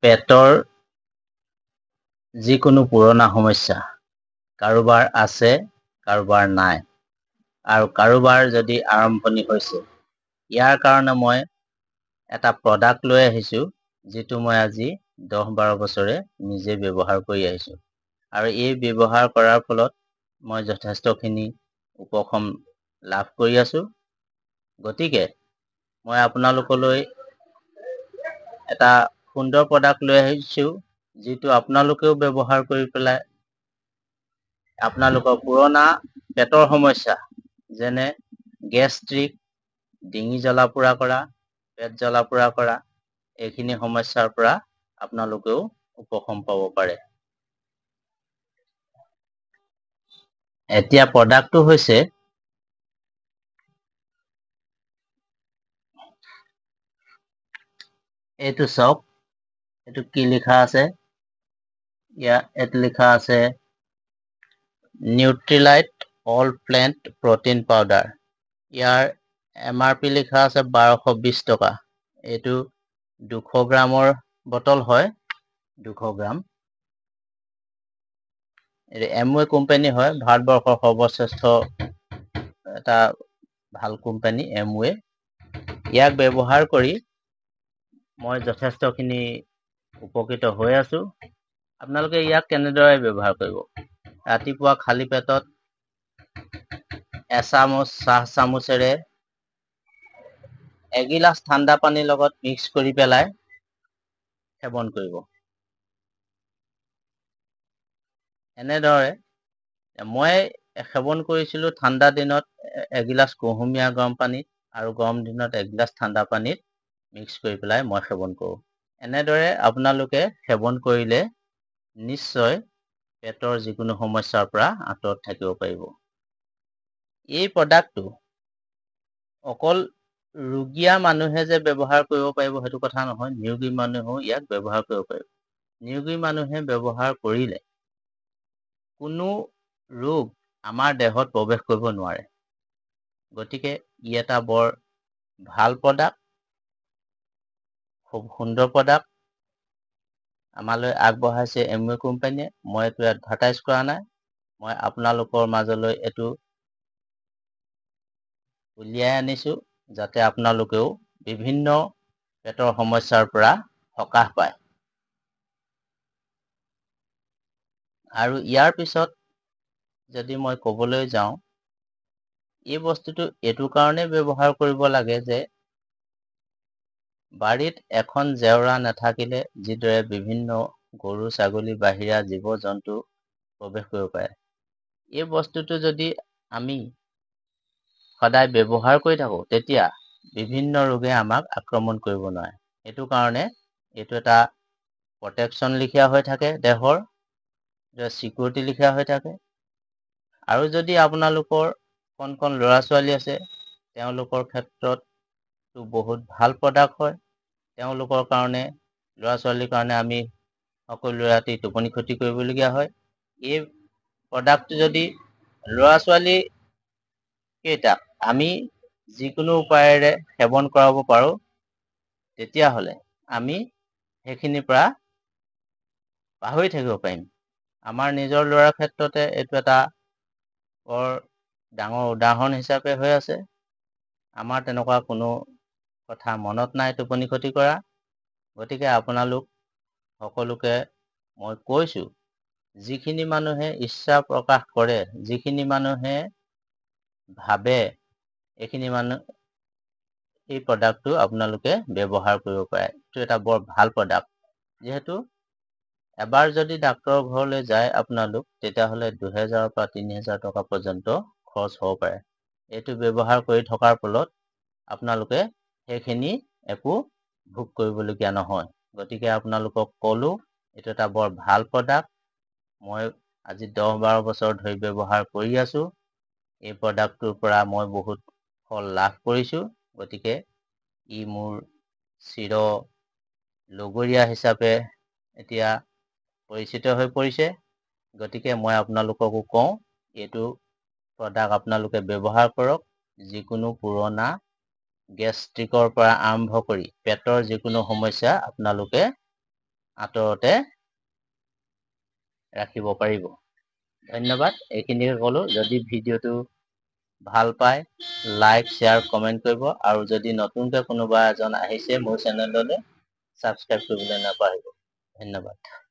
পেটৰ যিকোনো পুৰণা সমস্যা কাৰোবাৰ আছে, কাৰোবাৰ নাই, আৰু কাৰোবাৰ যদি আৰম্ভণি হৈছে, ইয়াৰ কাৰণে মই এটা প্ৰডাক্ট লৈ আহিছোঁ, যিটো মই আজি 10-12 বছৰে নিজে ব্যৱহাৰ কৰি আহিছোঁ। আৰু এই ব্যৱহাৰ কৰাৰ ফলত মই যথেষ্টখিনি উপশম লাভ কৰি আছোঁ। গতিকে মই আপোনালোকলৈ এটা সুন্দৰ প্ৰডাক্ট লৈ আহিছোঁ, যিটো আপোনালোকেও ব্যৱহাৰ কৰি পেলাই আপোনালোকৰ পুৰণা পেটৰ সমস্যা যেনে গেষ্ট্ৰিক, ডিঙি জ্বলা-পোৰা কৰা, পেট জ্বলা-পোৰা কৰা, এইখিনি সমস্যাৰ পৰা আপোনালোকেও উপশম পাব পাৰে। এতিয়া প্ৰডাক্টটো হৈছে এইটো চাওক, এইটো কি লিখা আছে, এইটো লিখা আছে Nutrilite all plant protein powder. ইয়াৰ MRP লিখা আছে 1220 টকা। এইটো 200 গ্ৰামৰ বটল হয়, 200 গ্ৰাম। এইটো Amway কোম্পানী হয়, ভাৰতবৰ্ষৰ সৰ্বশ্ৰেষ্ঠ এটা ভাল কোম্পানী Amway। ইয়াক ব্যৱহাৰ কৰি মই যথেষ্টখিনি উপকৃত হৈ আছোঁ। আপোনালোকে ইয়াক কেনেদৰে ব্যৱহাৰ কৰিব? ৰাতিপুৱা খালী পেটত এচামুচ চাহ চামুচেৰে এগিলাচ ঠাণ্ডা পানীৰ লগত মিক্স কৰি পেলাই সেৱন কৰিব। এনেদৰে মই সেৱন কৰিছিলোঁ ঠাণ্ডা দিনত এগিলাচ কুহুমীয়া গৰম পানীত, আৰু গৰম দিনত এগিলাচ ঠাণ্ডা পানীত মিক্স কৰি পেলাই মই সেৱন কৰোঁ। এনেদৰে আপোনালোকে সেৱন কৰিলে নিশ্চয় পেটৰ যিকোনো সমস্যাৰ পৰা আঁতৰত থাকিব পাৰিব। এই প্ৰডাক্টটো অকল ৰোগীয়া মানুহে যে ব্যৱহাৰ কৰিব পাৰিব সেইটো কথা নহয়, নিৰোগী মানুহেও ইয়াক ব্যৱহাৰ কৰিব পাৰিব। নিৰোগী মানুহে ব্যৱহাৰ কৰিলে কোনো ৰোগ আমাৰ দেহত প্ৰৱেশ কৰিব নোৱাৰে। গতিকে ই এটা বৰ ভাল প্ৰডাক্ট, খুব সুন্দৰ প্ৰডাক্ট। আমালৈ আগবঢ়াইছে Amway কোম্পানীয়ে। মই এইটো এডভাৰটাইজ কৰা নাই, মই আপোনালোকৰ মাজলৈ এইটো উলিয়াই আনিছোঁ, যাতে আপোনালোকেও বিভিন্ন পেটৰ সমস্যাৰ পৰা সকাহ পায়। আৰু ইয়াৰ পিছত যদি মই ক'বলৈ যাওঁ, এই বস্তুটো এইটো কাৰণে ব্যৱহাৰ কৰিব লাগে যে বাৰীত এখন জেওৰা নাথাকিলে যিদৰে বিভিন্ন গৰু, ছাগলী, বাহিৰা জীৱ-জন্তু প্ৰৱেশ কৰিব পাৰে। এই বস্তুটো যদি আমি সদায় ব্যৱহাৰ কৰি থাকোঁ, তেতিয়া বিভিন্ন ৰোগে আমাক আক্ৰমণ কৰিব নোৱাৰে। সেইটো কাৰণে এইটো এটা প্ৰটেকশ্যন লিখীয়া হৈ থাকে দেহৰ, চিকিউৰিটি লিখীয়া হৈ থাকে। আৰু যদি আপোনালোকৰ কণ কণ ল'ৰা-ছোৱালী আছে, তেওঁলোকৰ ক্ষেত্ৰত বহুত ভাল প্ৰডাক্ট হয়। তেওঁলোকৰ কাৰণে, ল'ৰা-ছোৱালীৰ কাৰণে আমি সকলো ৰাতি টোপনি ক্ষতি কৰিবলগীয়া হয়। এই প্ৰডাক্টটো যদি ল'ৰা-ছোৱালী কেইটাক আমি যিকোনো উপায়েৰে সেৱন কৰাব পাৰোঁ, তেতিয়াহ'লে আমি সেইখিনিৰ পৰা পাহৰি থাকিব পাৰিম। আমাৰ নিজৰ ল'ৰাৰ ক্ষেত্ৰতে এইটো এটা বৰ ডাঙৰ উদাহৰণ হিচাপে হৈ আছে। আমাৰ তেনেকুৱা কোনো কথা মনত নাই টোপনি ক্ষতি কৰা। গতিকে আপোনালোক সকলোকে মই কৈছোঁ, যিখিনি মানুহে ইচ্ছা প্ৰকাশ কৰে, যিখিনি মানুহে ভাবে, এইখিনি মানুহ এই প্ৰডাক্টটো আপোনালোকে ব্যৱহাৰ কৰিব পাৰে। এইটো এটা বৰ ভাল প্ৰডাক্ট। যিহেতু এবাৰ যদি ডাক্তৰৰ ঘৰলৈ যায় আপোনালোক, তেতিয়াহ'লে 2000 পৰা 3000 টকা পৰ্যন্ত খৰচ হ'ব পাৰে। এইটো ব্যৱহাৰ কৰি থকাৰ ফলত আপোনালোকে সেইখিনি একো ভোগ কৰিবলগীয়া নহয়। গতিকে আপোনালোকক ক'লো, এইটো এটা বৰ ভাল প্ৰডাক্ট। মই আজি 10-12 বছৰ ধৰি ব্যৱহাৰ কৰি আছোঁ। এই প্ৰডাক্টটোৰ পৰা মই বহুত ফল লাভ কৰিছোঁ। গতিকে ই মোৰ চিৰ লগৰীয়া হিচাপে এতিয়া পৰিচিত হৈ পৰিছে। গতিকে মই আপোনালোককো কওঁ, এইটো প্ৰডাক্ট আপোনালোকে ব্যৱহাৰ কৰক। যিকোনো পুৰণা গেষ্ট্ৰিকৰ পৰা আৰম্ভ কৰি পেটৰ যিকোনো সমস্যা আপোনালোকে আঁতৰতে ৰাখিব পাৰিব। ধন্যবাদ। এইখিনিকে ক'লো। যদি ভিডিঅ'টো ভাল পায় লাইক, শ্বেয়াৰ, কমেণ্ট কৰিব আৰু যদি নতুনকৈ কোনোবা এজন আহিছে মোৰ চেনেললৈ ছাবস্ক্ৰাইব কৰিবলৈ নাপাহৰিব। ধন্যবাদ।